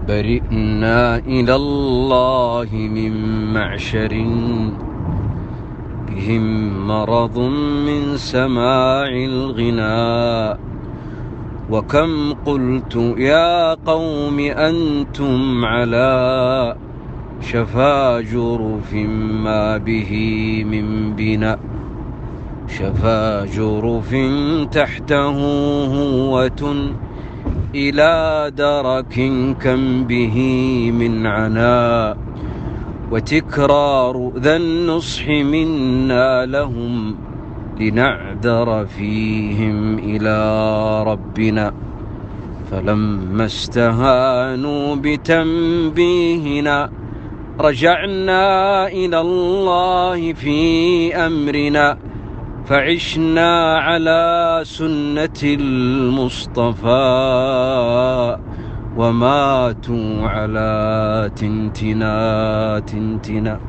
برئنا إلى الله من معشر بهم مرض من سماع الغناء. وكم قلت يا قوم أنتم على شفا جرف ما به من بناء. شفا جرف تحته هوة إلى درك كم به من عناء. وتكرار ذا النصح منا لهم لنعذر فيهم إلى ربنا. فلما استهانوا بتنبيهنا رجعنا إلى الله في أمرنا. فعشنا على سنة المصطفى وماتوا على تنتنا.